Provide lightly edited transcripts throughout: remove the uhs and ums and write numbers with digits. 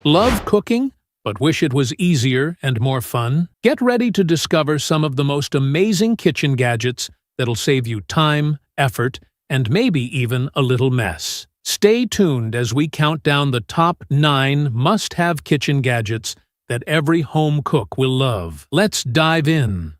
Love cooking, but wish it was easier and more fun? Get ready to discover some of the most amazing kitchen gadgets that'll save you time, effort, and maybe even a little mess. Stay tuned as we count down the top 9 must-have kitchen gadgets that every home cook will love. Let's dive in.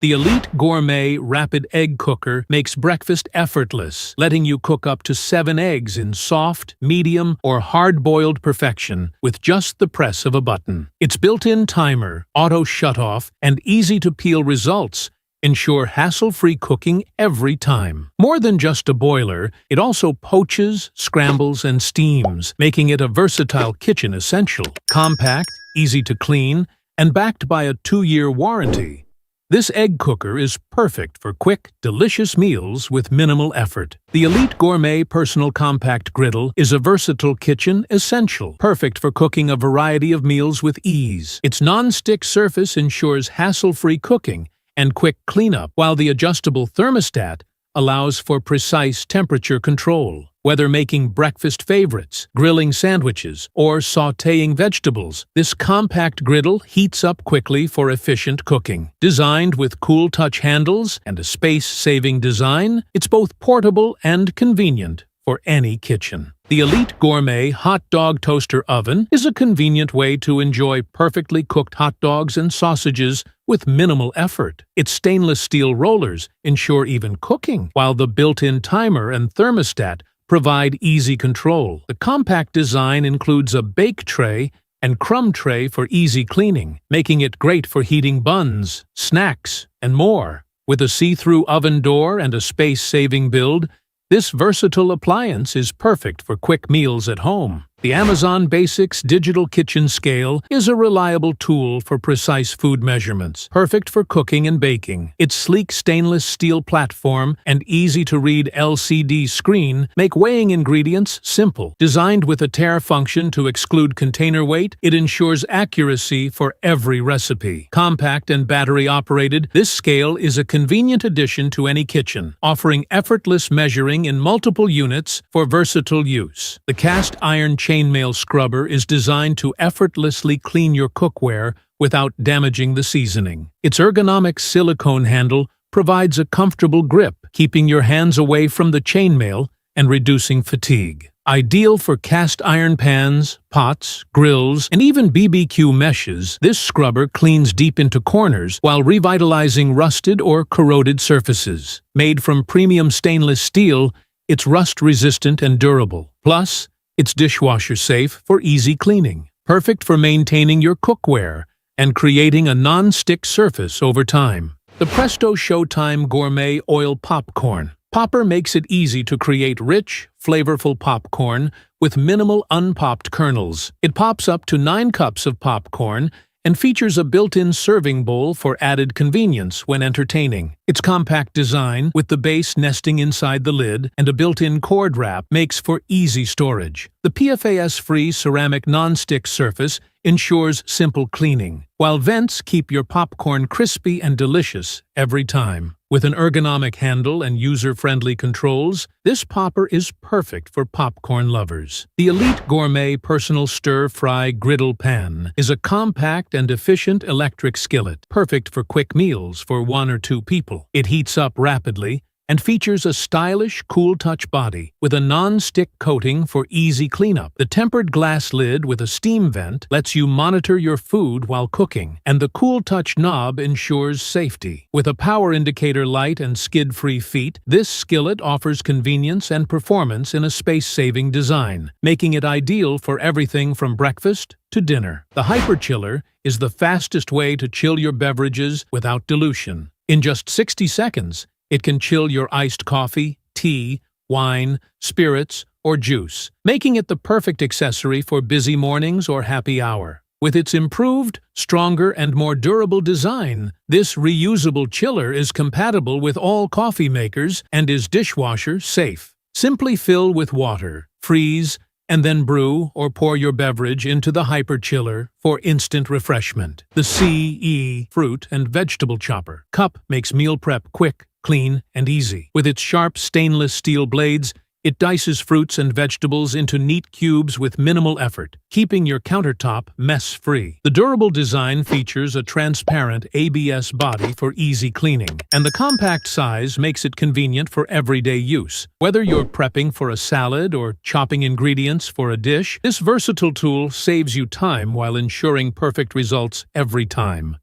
The Elite Gourmet Rapid Egg Cooker makes breakfast effortless, letting you cook up to 7 eggs in soft, medium, or hard-boiled perfection with just the press of a button. Its built-in timer, auto shutoff, and easy-to-peel results ensure hassle-free cooking every time. More than just a boiler, it also poaches, scrambles, and steams, making it a versatile kitchen essential. Compact, easy to clean, and backed by a 2-year warranty, this egg cooker is perfect for quick, delicious meals with minimal effort. The Elite Gourmet Personal Compact Griddle is a versatile kitchen essential, perfect for cooking a variety of meals with ease. Its non-stick surface ensures hassle-free cooking and quick cleanup, while the adjustable thermostat allows for precise temperature control. Whether making breakfast favorites, grilling sandwiches, or sautéing vegetables, this compact griddle heats up quickly for efficient cooking. Designed with cool touch handles and a space-saving design, it's both portable and convenient for any kitchen. The Elite Gourmet Hot Dog Toaster Oven is a convenient way to enjoy perfectly cooked hot dogs and sausages with minimal effort. Its stainless steel rollers ensure even cooking, while the built-in timer and thermostat provide easy control. The compact design includes a bake tray and crumb tray for easy cleaning, making it great for heating buns, snacks, and more. With a see-through oven door and a space-saving build, this versatile appliance is perfect for quick meals at home. The Amazon Basics Digital Kitchen Scale is a reliable tool for precise food measurements, perfect for cooking and baking. Its sleek stainless steel platform and easy-to-read LCD screen make weighing ingredients simple. Designed with a tare function to exclude container weight, it ensures accuracy for every recipe. Compact and battery-operated, this scale is a convenient addition to any kitchen, offering effortless measuring in multiple units for versatile use. The cast iron chainmail scrubber is designed to effortlessly clean your cookware without damaging the seasoning. Its ergonomic silicone handle provides a comfortable grip, keeping your hands away from the chainmail and reducing fatigue. Ideal for cast iron pans, pots, grills, and even BBQ meshes, this scrubber cleans deep into corners while revitalizing rusted or corroded surfaces. Made from premium stainless steel, it's rust-resistant and durable. Plus, it's dishwasher-safe for easy cleaning, perfect for maintaining your cookware and creating a non-stick surface over time. The Presto Showtime Gourmet Oil Popcorn Popper makes it easy to create rich, flavorful popcorn with minimal unpopped kernels. It pops up to 9 cups of popcorn and features a built-in serving bowl for added convenience when entertaining. Its compact design, with the base nesting inside the lid and a built-in cord wrap, makes for easy storage. The PFAS-free ceramic non-stick surface ensures simple cleaning, while vents keep your popcorn crispy and delicious every time. With an ergonomic handle and user-friendly controls, this popper is perfect for popcorn lovers. The Elite Gourmet Personal Stir-Fry Griddle Pan is a compact and efficient electric skillet, perfect for quick meals for 1 or 2 people. It heats up rapidly and features a stylish, cool-touch body with a non-stick coating for easy cleanup. The tempered glass lid with a steam vent lets you monitor your food while cooking, and the cool-touch knob ensures safety. With a power indicator light and skid-free feet, this skillet offers convenience and performance in a space-saving design, making it ideal for everything from breakfast to dinner. The Hyper Chiller is the fastest way to chill your beverages without dilution. In just 60 seconds, it can chill your iced coffee, tea, wine, spirits, or juice, making it the perfect accessory for busy mornings or happy hour. With its improved, stronger, and more durable design, this reusable chiller is compatible with all coffee makers and is dishwasher safe. Simply fill with water, freeze, and then brew or pour your beverage into the Hyper Chiller for instant refreshment. The CE Fruit and Vegetable Chopper Cup makes meal prep quick, clean, and easy. With its sharp stainless steel blades, It dices fruits and vegetables into neat cubes with minimal effort, keeping your countertop mess-free. The durable design features a transparent ABS body for easy cleaning, and the compact size makes it convenient for everyday use. Whether you're prepping for a salad or chopping ingredients for a dish, this versatile tool saves you time while ensuring perfect results every time.